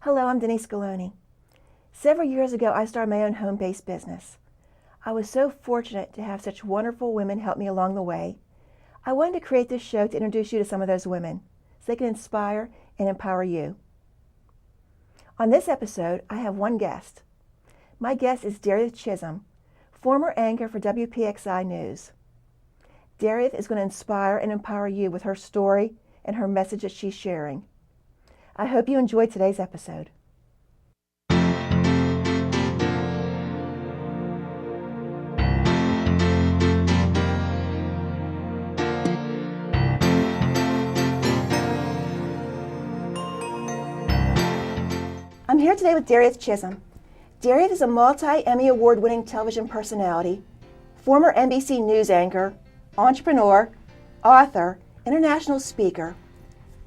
Hello, I'm Denise Scaloni. Several years ago, I started my own home-based business. I was so fortunate to have such wonderful women help me along the way. I wanted to create this show to introduce you to some of those women so they can inspire and empower you. On this episode, I have one guest. My guest is Darieth Chisholm, former anchor for WPXI News. Darieth is going to inspire and empower you with her story and her message that she's sharing. I hope you enjoyed today's episode. I'm here today with Darieth Chisholm. Darieth is a multi-Emmy Award-winning television personality, former NBC News anchor, entrepreneur, author, international speaker,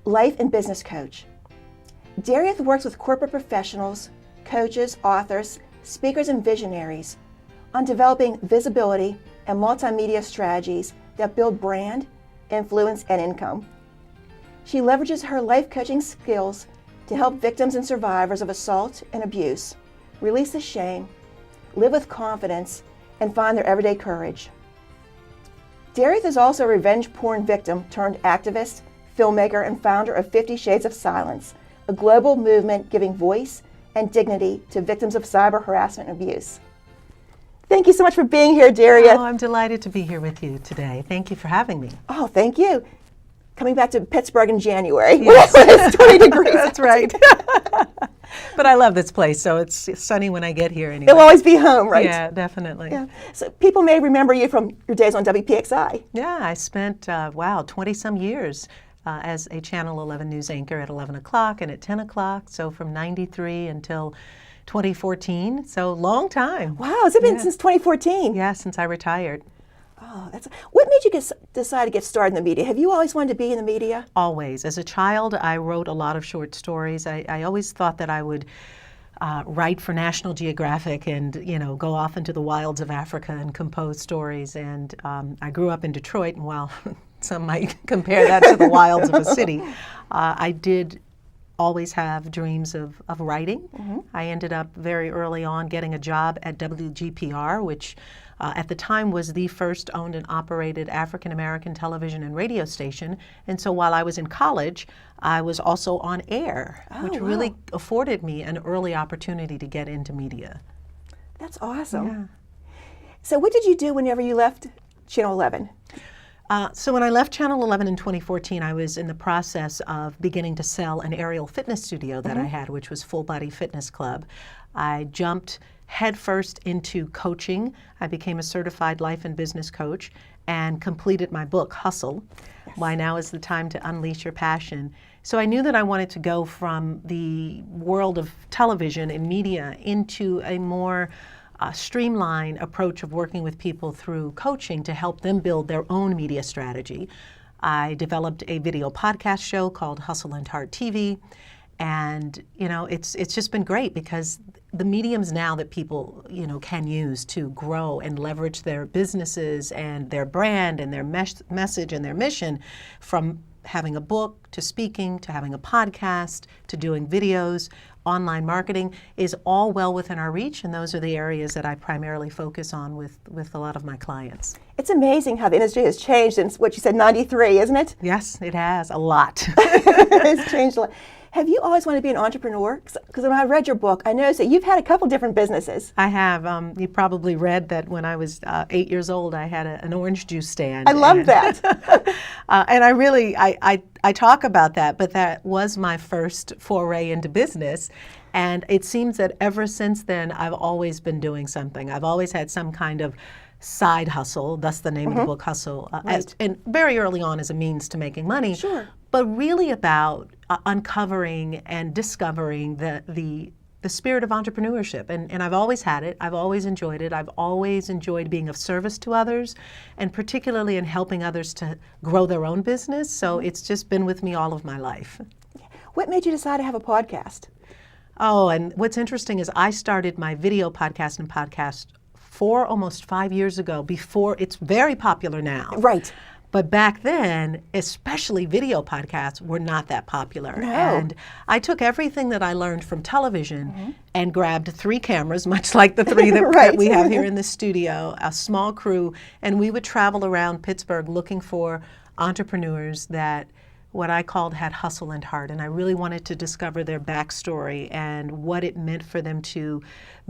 life and business coach. Darieth works with corporate professionals, coaches, authors, speakers, and visionaries on developing visibility and multimedia strategies that build brand, influence, and income. She leverages her life coaching skills to help victims and survivors of assault and abuse release the shame, live with confidence, and find their everyday courage. Darieth is also a revenge porn victim turned activist, filmmaker, and founder of 50 Shades of Silence, a global movement giving voice and dignity to victims of cyber harassment and abuse. Thank you so much for being here, Darieth. Oh, I'm delighted to be here with you today. Thank you for having me. Oh, thank you. Coming back to Pittsburgh in January. Yes. It's 20 degrees. That's right. But I love this place, so it's sunny when I get here anyway. It'll always be home, right? Yeah, definitely. Yeah. So people may remember you from your days on WPXI. Yeah, I spent, 20-some years as a Channel 11 news anchor at 11 o'clock and at 10 o'clock, so from 93 until 2014, so long time. Wow, has it been since 2014? Yeah, since I retired. Oh, what made you decide to get started in the media? Have you always wanted to be in the media? Always. As a child, I wrote a lot of short stories. I always thought that I would write for National Geographic and, go off into the wilds of Africa and compose stories. And I grew up in Detroit, and while some might compare that to the wilds of a city, I did always have dreams of writing. Mm-hmm. I ended up very early on getting a job at WGPR, which at the time was the first owned and operated African-American television and radio station. And so while I was in college, I was also on air, which really afforded me an early opportunity to get into media. That's awesome. Yeah. So what did you do whenever you left Channel 11? So when I left Channel 11 in 2014, I was in the process of beginning to sell an aerial fitness studio that I had, which was Full Body Fitness Club. I jumped headfirst into coaching. I became a certified life and business coach and completed my book, Hustle, Why Now is the Time to Unleash Your Passion. So I knew that I wanted to go from the world of television and media into a more streamlined approach of working with people through coaching to help them build their own media strategy. I developed a video podcast show called Hustle and Heart TV, and it's just been great because the mediums now that people can use to grow and leverage their businesses and their brand and their message and their mission, from having a book to speaking to having a podcast to doing videos, online marketing, is all well within our reach, and those are the areas that I primarily focus on with a lot of my clients. It's amazing how the industry has changed since, what you said, 93, isn't it? Yes, it has, a lot. It's changed a lot. Have you always wanted to be an entrepreneur? Because when I read your book, I noticed that you've had a couple different businesses. I have. You probably read that when I was 8 years old, I had an orange juice stand. I love that. And I talk about that, but that was my first foray into business. And it seems that ever since then, I've always been doing something. I've always had some kind of side hustle, thus the name of the book, Hustle, and very early on as a means to making money. Sure. But really about uncovering and discovering the spirit of entrepreneurship. And I've always had it. I've always enjoyed it. I've always enjoyed being of service to others, and particularly in helping others to grow their own business. So it's just been with me all of my life. What made you decide to have a podcast? Oh, and what's interesting is I started my video podcast and podcast almost 5 years ago, before it's very popular now. Right. But back then, especially video podcasts were not that popular. No. And I took everything that I learned from television and grabbed 3 cameras, much like the 3 that, Right. that we have here in the studio, a small crew, and we would travel around Pittsburgh looking for entrepreneurs that what I called had hustle and heart. And I really wanted to discover their backstory and what it meant for them to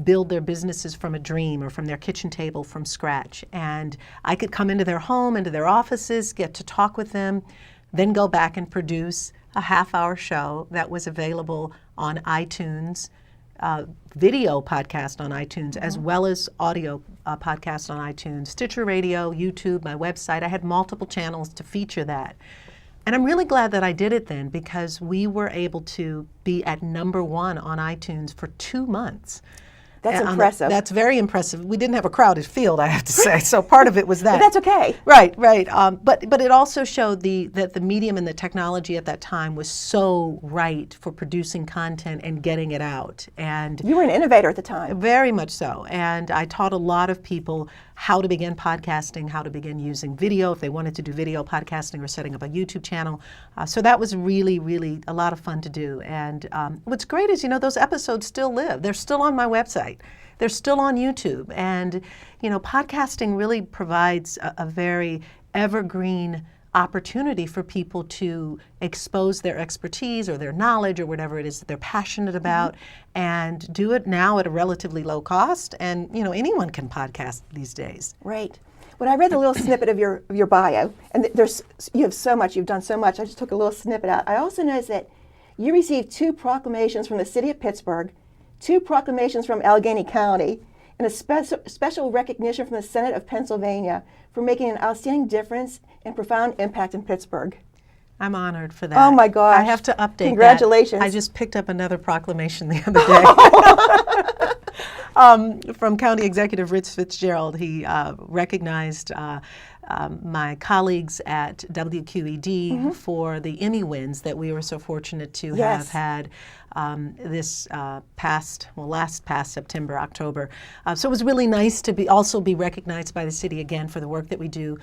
build their businesses from a dream or from their kitchen table from scratch. And I could come into their home, into their offices, get to talk with them, then go back and produce a half-hour show that was available on iTunes, video podcast on iTunes, as well as audio podcast on iTunes, Stitcher Radio, YouTube, my website. I had multiple channels to feature that. And I'm really glad that I did it then, because we were able to be at #1 on iTunes for 2 months. That's impressive. That's very impressive. We didn't have a crowded field, I have to say, so part of it was that. But that's okay. Right. But it also showed that the medium and the technology at that time was so right for producing content and getting it out. And You were an innovator at the time. very much so. And I taught a lot of people how to begin podcasting, how to begin using video if they wanted to do video podcasting or setting up a YouTube channel. So that was really, really a lot of fun to do. And what's great is, those episodes still live. They're still on my website. They're still on YouTube. And, podcasting really provides a very evergreen opportunity for people to expose their expertise or their knowledge or whatever it is that they're passionate about, and do it now at a relatively low cost. And anyone can podcast these days. Right. When I read the little snippet of your bio, and you have so much, you've done so much, I just took a little snippet out. I also noticed that you received 2 proclamations from the city of Pittsburgh, 2 proclamations from Allegheny County, and a special recognition from the Senate of Pennsylvania for making an outstanding difference and profound impact in Pittsburgh. I'm honored for that. Oh my gosh. I have to update Congratulations. that. I just picked up another proclamation the other day. From County Executive Rich Fitzgerald. He recognized my colleagus at WQED for the Emmy wins that we were so fortunate to have had this last past September, October. So it was really nice to also be recognized by the city again for the work that we do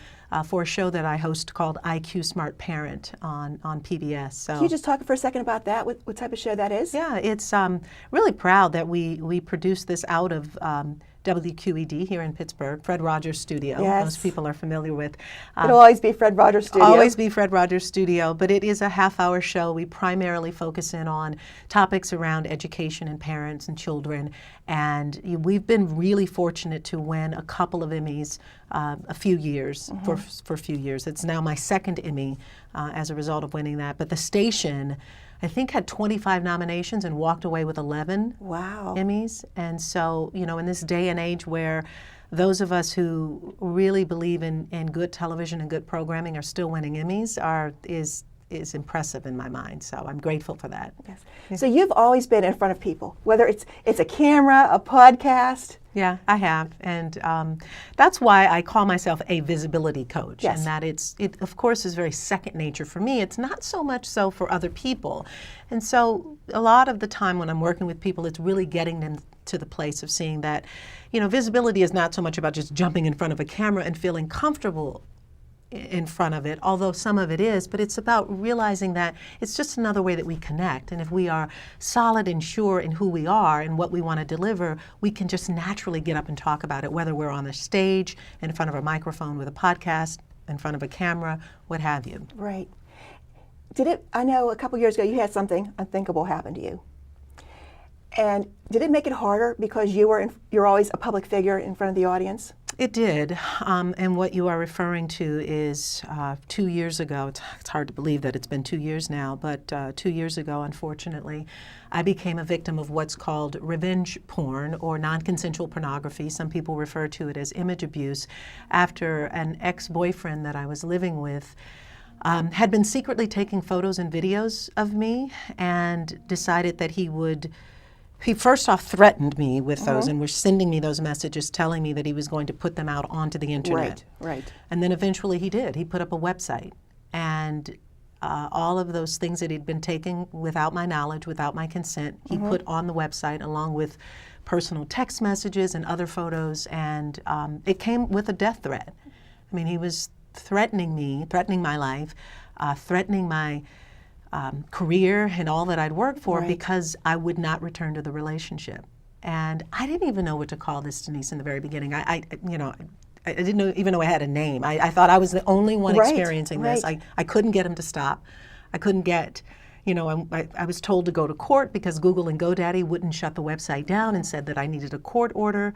for a show that I host called IQ Smart Parent on PBS. So Can you just talk for a second about that? What type of show that is? yeah, it's really proud that we produced this out of WQED here in Pittsburgh, Fred Rogers Studio. Yes. Most people are familiar with. It'll always be Fred Rogers Studio. Always be Fred Rogers Studio, but it is a half-hour show. We primarily focus in on topics around education and parents and children, and we've been really fortunate to win a couple of Emmys a few years, for a few years. It's now my 2nd Emmy as a result of winning that, but the station, I think, had 25 nominations and walked away with 11 Wow. Emmys. And so, in this day and age where those of us who really believe in good television and good programming are still winning Emmys is impressive in my mind. So I'm grateful for that. Yes. So you've always been in front of people, whether it's a camera, a podcast. Yeah, I have, and that's why I call myself a visibility coach. Yes. And that it of course is very second nature for me. It's not so much so for other people, and so a lot of the time when I'm working with people, it's really getting them to the place of seeing that, visibility is not so much about just jumping in front of a camera and feeling comfortable in front of it, although some of it is, but it's about realizing that it's just another way that we connect. And if we are solid and sure in who we are and what we want to deliver, we can just naturally get up and talk about it, whether we're on a stage, in front of a microphone with a podcast, in front of a camera, what have you. Right. I know a couple years ago you had something unthinkable happen to you. And did it make it harder because you're always a public figure in front of the audience? It did, and what you are referring to is 2 years ago. It's hard to believe that it's been 2 years now, but 2 years ago, unfortunately, I became a victim of what's called revenge porn or non-consensual pornography. Some people refer to it as image abuse, after an ex-boyfriend that I was living with had been secretly taking photos and videos of me and decided that he first off threatened me with those and was sending me those messages telling me that he was going to put them out onto the internet. Right. And then eventually he did. He put up a website. And all of those things that he'd been taking without my knowledge, without my consent, he put on the website along with personal text messages and other photos. And it came with a death threat. I mean, he was threatening me, threatening my life, threatening my career and all that I'd worked for, Right. because I would not return to the relationship. And I didn't even know what to call this, Denise, in the very beginning. I didn't even know I had a name. I thought I was the only one Right, experiencing this. right. I couldn't get him to stop. I couldn't get, I was told to go to court because Google and GoDaddy wouldn't shut the website down and said that I needed a court order.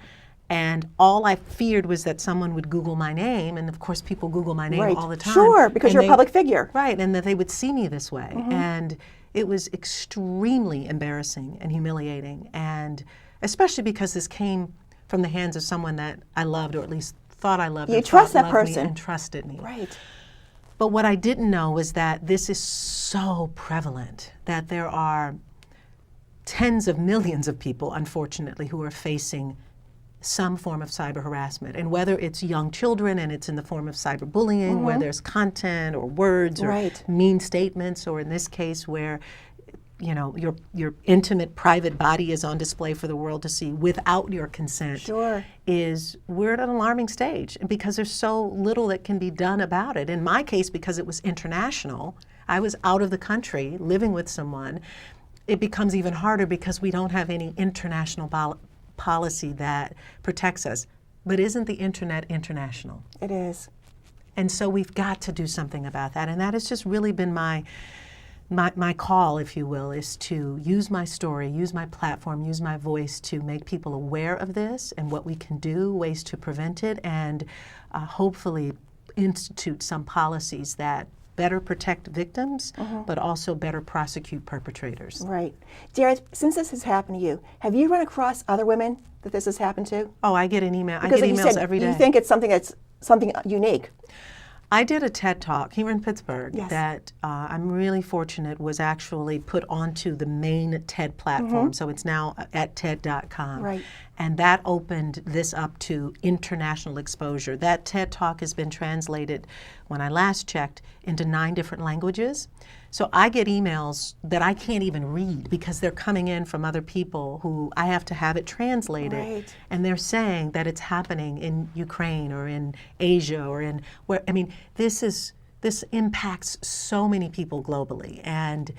And all I feared was that someone would Google my name, and of course people Google my name Right. all the time. Sure, because and you're a public figure. Right, and that they would see me this way. And it was extremely embarrassing and humiliating, and especially because this came from the hands of someone that I loved, or at least thought I loved. You and trust thought that loved me person. and trusted me. Right. But what I didn't know was that this is so prevalent, that there are tens of millions of people, unfortunately, who are facing some form of cyber harassment. And whether it's young children and it's in the form of cyberbullying, where there's content or words or Right. mean statements, or in this case where your intimate private body is on display for the world to see without your consent, Sure. we're at an alarming stage, and because there's so little that can be done about it. In my case, because it was international, I was out of the country living with someone, it becomes even harder because we don't have any international policy that protects us. But isn't the internet international? It is. And so we've got to do something about that. And that has just really been my call, if you will, is to use my story, use my platform, use my voice to make people aware of this and what we can do, ways to prevent it, and hopefully institute some policies that better protect victims, but also better prosecute perpetrators. Right. Darieth, since this has happened to you, have you run across other women that this has happened to? Oh, I get an email. Because I get like you emails said, every day. you think it's something unique. I did a TED Talk here in Pittsburgh Yes. that I'm really fortunate was actually put onto the main TED platform. So it's now at TED.com. Right. And that opened this up to international exposure. That TED Talk has been translated, when I last checked, into 9 different languages. So I get emails that I can't even read because they're coming in from other people who I have to have it translated. Right. And they're saying that it's happening in Ukraine or in Asia or in where, I mean, this impacts so many people globally. And,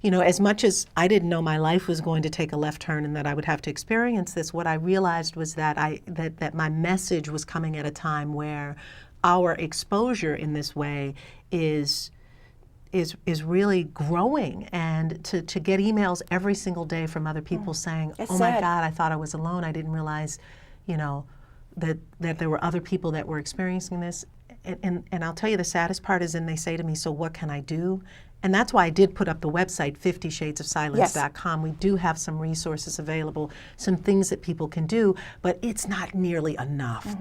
as much as I didn't know my life was going to take a left turn and that I would have to experience this, what I realized was that that my message was coming at a time where our exposure in this way is really growing, and to get emails every single day from other people saying, It's oh my sad. God, I thought I was alone. I didn't realize, that there were other people that were experiencing this. And I'll tell you, the saddest part is, and they say to me, so what can I do? And that's why I did put up the website, 50shadesofsilence.com. We do have some resources available, some things that people can do, but it's not nearly enough,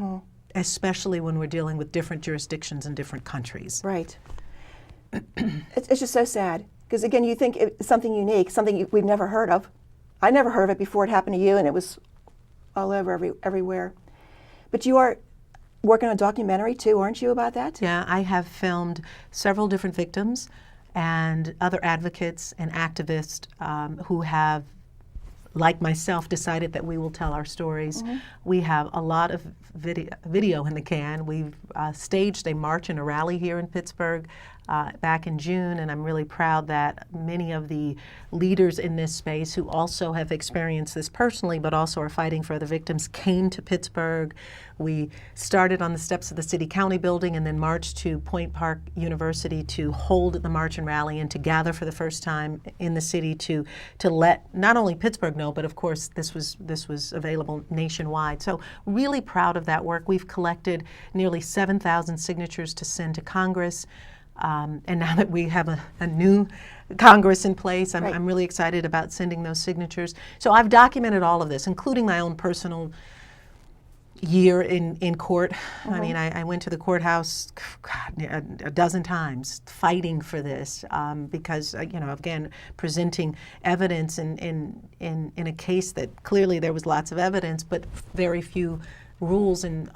especially when we're dealing with different jurisdictions in different countries. Right. It's just so sad. Because again, you think it's something unique, something we've never heard of. I never heard of it before it happened to you, and it was all over everywhere. But you are working on a documentary too, aren't you, about that? Yeah, I have filmed several different victims and other advocates and activists who have, like myself, decided that we will tell our stories. We have a lot of video in the can. We've staged a march and a rally here in Pittsburgh back in June, and I'm really proud that many of the leaders in this space who also have experienced this personally but also are fighting for other victims came to Pittsburgh. We started on the steps of the City County building and then marched to Point Park University to hold the march and rally and to gather for the first time in the city to let not only Pittsburgh know, but of course this was available nationwide. So really proud of that work. We've collected nearly 7,000 signatures to send to Congress. And now that we have a new Congress in place, Right. I'm really excited about sending those signatures. So I've documented all of this, including my own personal year in court. I mean, I went to the courthouse a dozen times fighting for this because, again, presenting evidence in a case that clearly there was lots of evidence, but very few rules and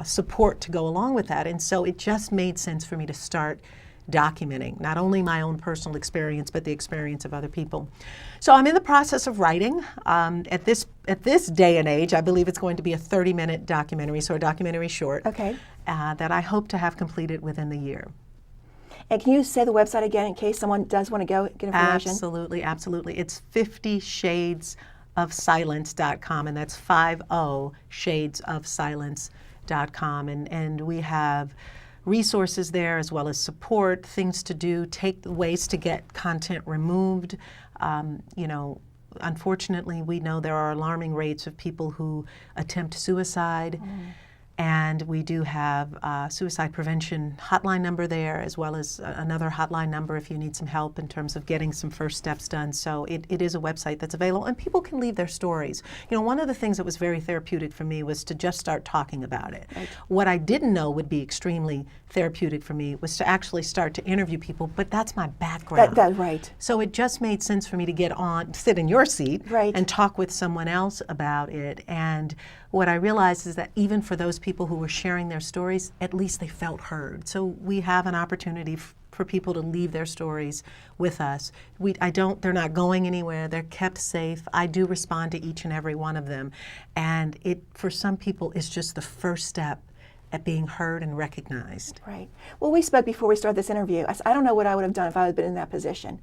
support to go along with that. And so it just made sense for me to start documenting not only my own personal experience, but the experience of other people. So I'm in the process of writing. At this day and age, I believe it's going to be a 30-minute documentary, so a documentary short. Okay. that I hope to have completed within the year. And can you say the website again in case someone does want to go get information? Absolutely, absolutely. It's 50shadesofsilence.com, and that's 50shadesofsilence.com. And we have resources there as well as support, things to do, ways to get content removed. Unfortunately, we know there are alarming rates of people who attempt suicide. And we do have a suicide prevention hotline number there, as well as another hotline number if you need some help in terms of getting some first steps done. So it is a website that's available, and people can leave their stories. One of the things that was very therapeutic for me was to just start talking about it. Right. What I didn't know would be extremely therapeutic for me was to actually start to interview people, but that's my background. Right. So it just made sense for me to sit in your seat Right. and talk with someone else about it. And what I realized is that even for those people who were sharing their stories, at least they felt heard. So we have an opportunity for people to leave their stories with us. They're not going anywhere. They're kept safe. I do respond to each and every one of them. And it, for some people, is just the first step at being heard and recognized. Right. Well, we spoke before we started this interview. I said, I don't know what I would have done if I had been in that position.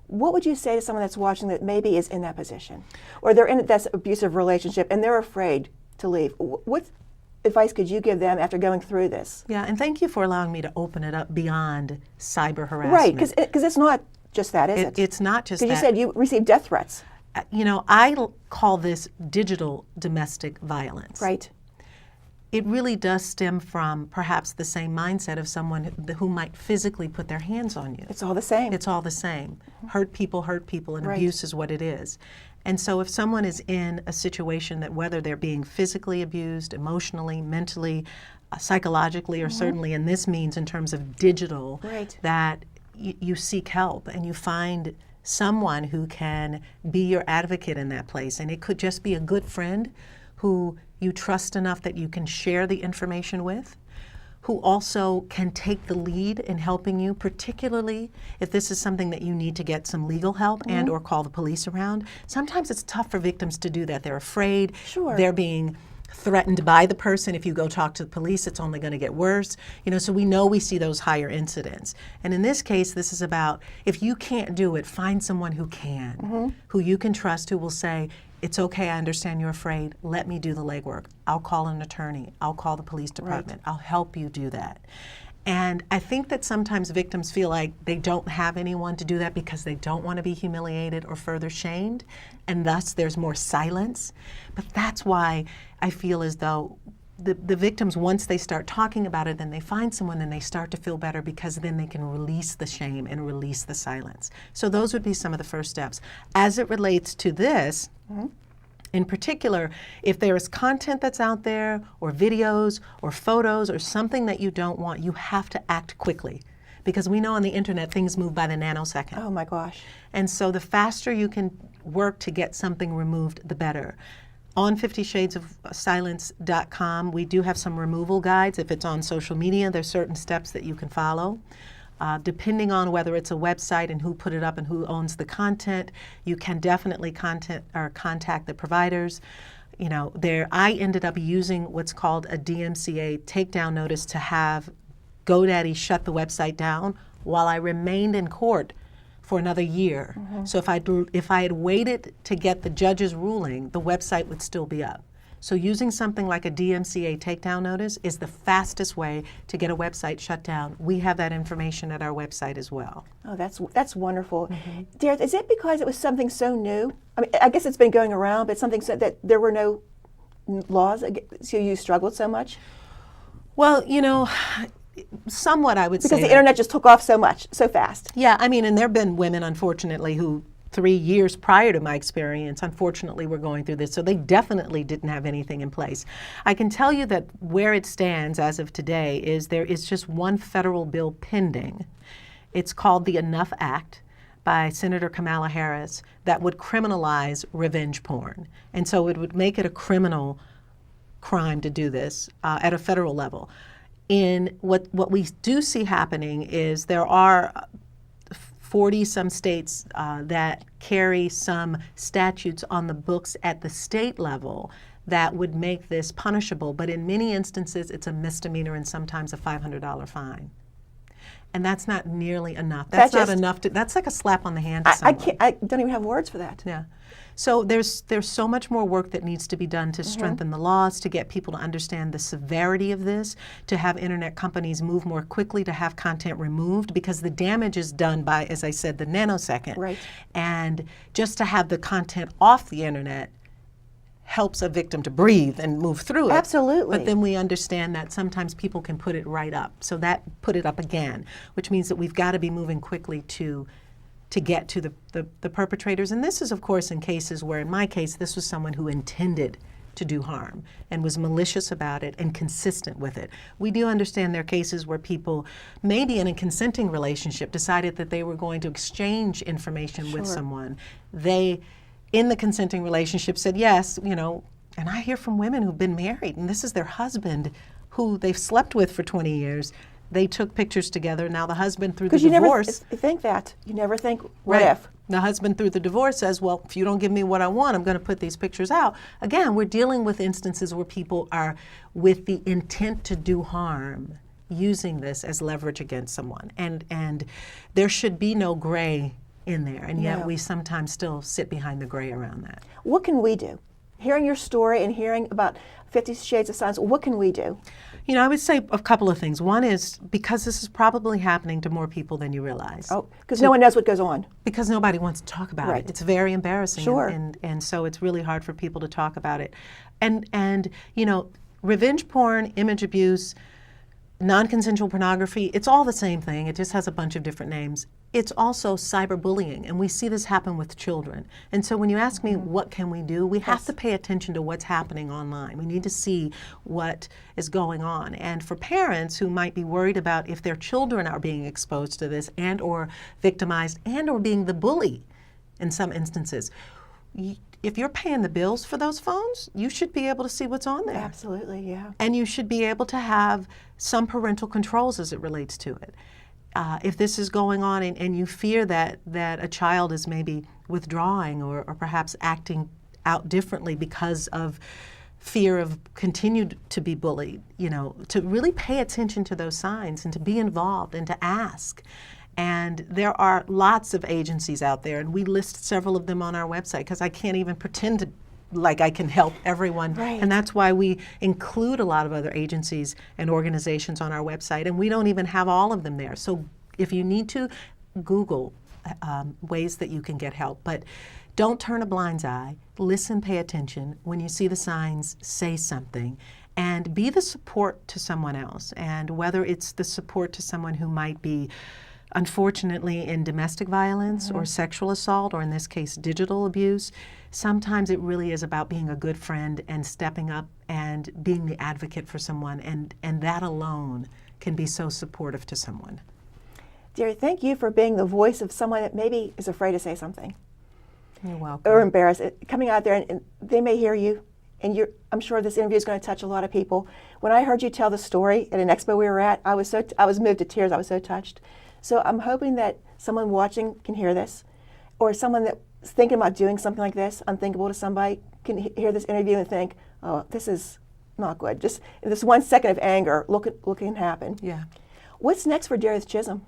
What would you say to someone that's watching that maybe is in that position? Or they're in that abusive relationship and they're afraid to leave? What advice could you give them after going through this? Yeah, and thank you for allowing me to open it up beyond cyber harassment. Right, because it's not just that, is it? It's not just that. Because you said you received death threats. I call this digital domestic violence. Right. It really does stem from perhaps the same mindset of someone who might physically put their hands on you. It's all the same. It's all the same. Hurt people, and Right. abuse is what it is. And so if someone is in a situation that whether they're being physically abused, emotionally, mentally, psychologically, or certainly in this means in terms of digital, Right. that you seek help and you find someone who can be your advocate in that place. And it could just be a good friend who you trust enough that you can share the information with, who also can take the lead in helping you, particularly if this is something that you need to get some legal help and or call the police around. Sometimes it's tough for victims to do that. They're afraid. Sure. They're being threatened by the person. If you go talk to the police, it's only going to get worse. So we see those higher incidents. And in this case, this is about, if you can't do it, find someone who can, who you can trust, who will say, it's okay, I understand you're afraid. Let me do the legwork. I'll call an attorney. I'll call the police department. I'll help you do that. And I think that sometimes victims feel like they don't have anyone to do that because they don't want to be humiliated or further shamed, and thus there's more silence. But that's why I feel as though the victims, once they start talking about it, then they find someone and they start to feel better because then they can release the shame and release the silence. So those would be some of the first steps. As it relates to this, in particular, if there is content that's out there or videos or photos or something that you don't want, you have to act quickly. Because we know on the internet things move by the nanosecond. Oh my gosh. And so the faster you can work to get something removed, the better. On 50shadesofsilence.com, we do have some removal guides. If it's on social media, there's certain steps that you can follow. Depending on whether it's a website and who put it up and who owns the content, you can definitely contact the providers. I ended up using what's called a DMCA takedown notice to have GoDaddy shut the website down while I remained in court for another year. So if I had waited to get the judge's ruling, the website would still be up. So using something like a DMCA takedown notice is the fastest way to get a website shut down. We have that information at our website as well. Oh, that's wonderful. Dareth, is it because it was something so new? I mean, I guess it's been going around, but something so that there were no laws, so you struggled so much? Well, somewhat I would say. Because the internet just took off so fast. Yeah, and there have been women, unfortunately, who 3 years prior to my experience, unfortunately, were going through this. So they definitely didn't have anything in place. I can tell you that where it stands as of today is there is just one federal bill pending. It's called the Enough Act by Senator Kamala Harris that would criminalize revenge porn. And so it would make it a criminal crime to do this at a federal level. In what we do see happening is there are 40 some states that carry some statutes on the books at the state level that would make this punishable, but in many instances it's a misdemeanor and sometimes a $500 fine. And that's not nearly enough. That's not enough to, that's like a slap on the hand to someone. I don't even have words for that. Yeah. So there's so much more work that needs to be done to strengthen the laws, to get people to understand the severity of this, to have internet companies move more quickly to have content removed, because the damage is done by, as I said, the nanosecond. Right. And just to have the content off the internet helps a victim to breathe and move through it. Absolutely. But then we understand that sometimes people can put it right up. So that put it up again, which means that we've got to be moving quickly to get to the perpetrators. And this is, of course, in cases where, in my case, this was someone who intended to do harm and was malicious about it and consistent with it. We do understand there are cases where people, maybe in a consenting relationship, decided that they were going to exchange information with someone. They, in the consenting relationship, said yes, you know, and I hear from women who've been married and this is their husband who they've slept with for 20 years. They took pictures together. Now the husband, through the divorce. Because you never think that. You never think, what if? The husband, through the divorce, says, well, if you don't give me what I want, I'm going to put these pictures out. Again, we're dealing with instances where people are with the intent to do harm, using this as leverage against someone. And there should be no gray in there. And yet we sometimes still sit behind the gray around that. What can we do? Hearing your story and hearing about 50 Shades of Silence, what can we do? You know, I would say a couple of things. One is because this is probably happening to more people than you realize. Oh, because no one knows what goes on. Because nobody wants to talk about it. It's very embarrassing. Sure. And so it's really hard for people to talk about it. And you know, revenge porn, image abuse, non-consensual pornography, it's all the same thing. It just has a bunch of different names. It's also cyberbullying, and we see this happen with children. And so when you ask me what can we do, we have to pay attention to what's happening online. We need to see what is going on. And for parents who might be worried about if their children are being exposed to this and or victimized and or being the bully in some instances, if you're paying the bills for those phones, you should be able to see what's on there. Absolutely, yeah. And you should be able to have some parental controls as it relates to it. If this is going on and you fear that a child is maybe withdrawing or perhaps acting out differently because of fear of continued to be bullied, you know, to really pay attention to those signs and to be involved and to ask. And there are lots of agencies out there, and we list several of them on our website because I can't even pretend to like I can help everyone. Right. And that's why we include a lot of other agencies and organizations on our website, and we don't even have all of them there. So if you need to, Google ways that you can get help. But don't turn a blind eye. Listen, pay attention. When you see the signs, say something. And be the support to someone else. And whether it's the support to someone who might be unfortunately in domestic violence or sexual assault, or in this case, digital abuse, sometimes it really is about being a good friend and stepping up and being the advocate for someone, and that alone can be so supportive to someone. Dear, thank you for being the voice of someone that maybe is afraid to say something. You're welcome. Or embarrassed. Coming out there, and they may hear you, and I'm sure this interview is going to touch a lot of people. When I heard you tell the story at an expo we were at, I was moved to tears. I was so touched. So I'm hoping that someone watching can hear this, or someone that's thinking about doing something like this, unthinkable to somebody, can hear this interview and think, oh, this is not good. Just this 1 second of anger, look what can happen. Yeah. What's next for Darieth Chisholm?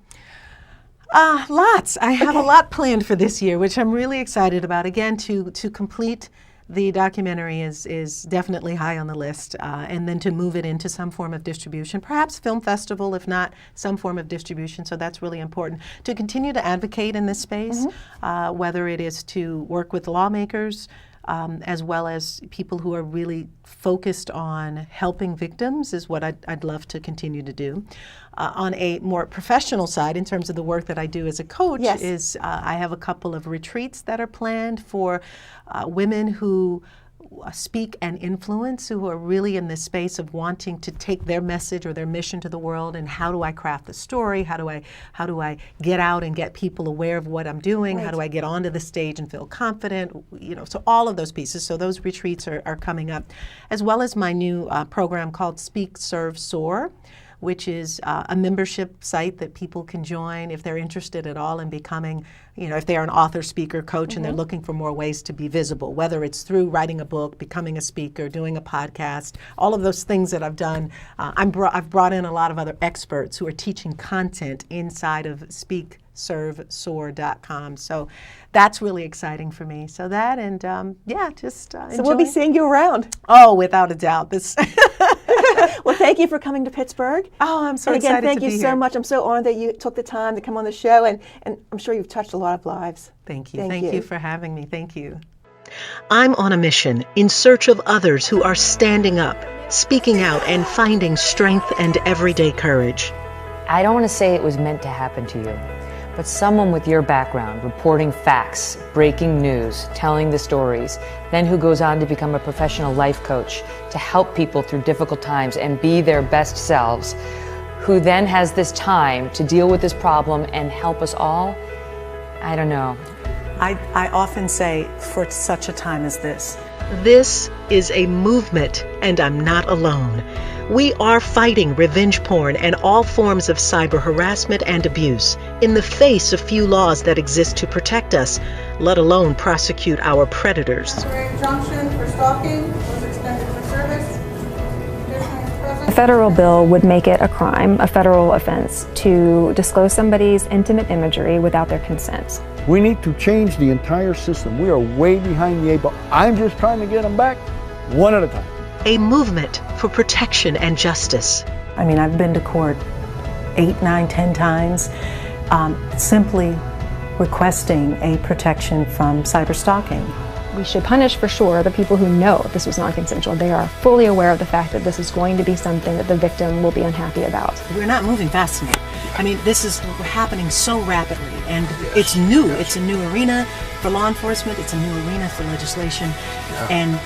Lots. I have a lot planned for this year, which I'm really excited about. Again, to complete the documentary is definitely high on the list, and then to move it into some form of distribution, perhaps film festival, if not some form of distribution. So that's really important. To continue to advocate in this space, whether it is to work with lawmakers, as well as people who are really focused on helping victims is what I'd love to continue to do. On a more professional side, in terms of the work that I do as a coach, is I have a couple of retreats that are planned for women who speak and influence, who are really in this space of wanting to take their message or their mission to the world, and how do I craft the story? How do I get out and get people aware of what I'm doing? Right. How do I get onto the stage and feel confident? You know, so all of those pieces. So those retreats are coming up, as well as my new program called Speak, Serve, Soar, which is a membership site that people can join if they're interested at all in becoming, if they're an author, speaker, coach, and they're looking for more ways to be visible, whether it's through writing a book, becoming a speaker, doing a podcast, all of those things that I've done. I've brought in a lot of other experts who are teaching content inside of SpeakServeSoar.com. So that's really exciting for me. So that and So we'll be seeing you around. Oh, without a doubt. This. Well, thank you for coming to Pittsburgh. Oh, I'm so and again, excited thank to you be so here. much. I'm so honored that you took the time to come on the show, and I'm sure you've touched a lot of lives. Thank you. Thank Thank you. you for having me. Thank you. I'm on a mission in search of others who are standing up, speaking out, and finding strength and everyday courage. I don't want to say it was meant to happen to you, but someone with your background, reporting facts, breaking news, telling the stories, then who goes on to become a professional life coach to help people through difficult times and be their best selves, who then has this time to deal with this problem and help us all, I don't know. I often say, for such a time as this. This is a movement, and I'm not alone. We are fighting revenge porn and all forms of cyber harassment and abuse in the face of few laws that exist to protect us, let alone prosecute our predators. Injunction for stalking was extended for service. A federal bill would make it a crime, a federal offense, to disclose somebody's intimate imagery without their consent. We need to change the entire system. We are way behind the eight ball. I'm just trying to get them back one at a time. A movement for protection and justice. I mean, I've been to court 8, 9, 10 times, simply requesting a protection from cyber stalking. We should punish for sure the people who know this was non-consensual. They are fully aware of the fact that this is going to be something that the victim will be unhappy about. We're not moving fast enough. I mean, this is happening so rapidly, and it's new. It's a new arena for law enforcement. It's a new arena for legislation, and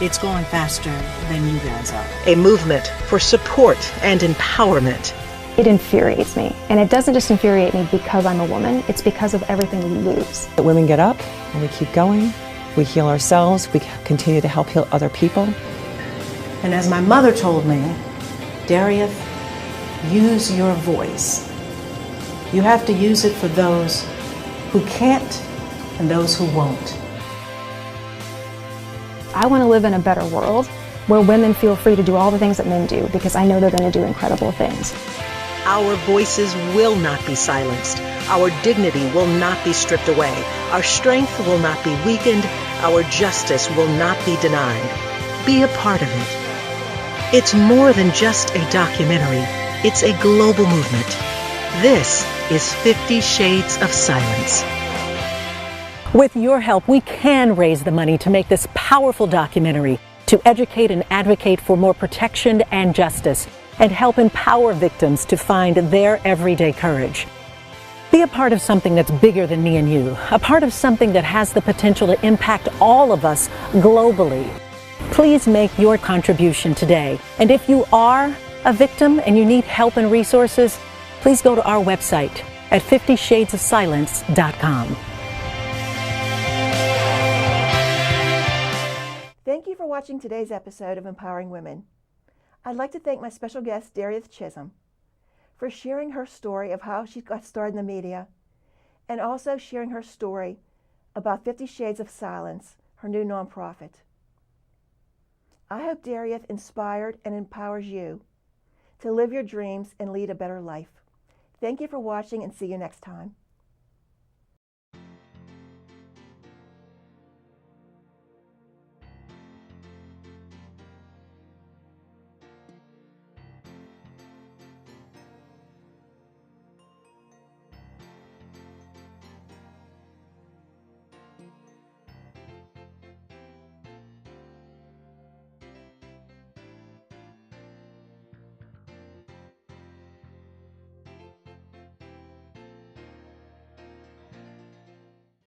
it's going faster than you guys are. A movement for support and empowerment. It infuriates me. And it doesn't just infuriate me because I'm a woman, it's because of everything we lose. That women get up and we keep going. We heal ourselves. We continue to help heal other people. And as my mother told me, Darieth, use your voice. You have to use it for those who can't and those who won't. I want to live in a better world where women feel free to do all the things that men do because I know they're going to do incredible things. Our voices will not be silenced. Our dignity will not be stripped away. Our strength will not be weakened. Our justice will not be denied. Be a part of it. It's more than just a documentary. It's a global movement. This is 50 Shades of Silence. With your help, we can raise the money to make this powerful documentary to educate and advocate for more protection and justice and help empower victims to find their everyday courage. Be a part of something that's bigger than me and you, a part of something that has the potential to impact all of us globally. Please make your contribution today. And if you are a victim and you need help and resources, please go to our website at 50shadesofsilence.com. Thank you for watching today's episode of Empowering Women. I'd like to thank my special guest, Darieth Chisholm, for sharing her story of how she got started in the media, and also sharing her story about 50 Shades of Silence, her new nonprofit. I hope Darieth inspired and empowers you to live your dreams and lead a better life. Thank you for watching, and see you next time.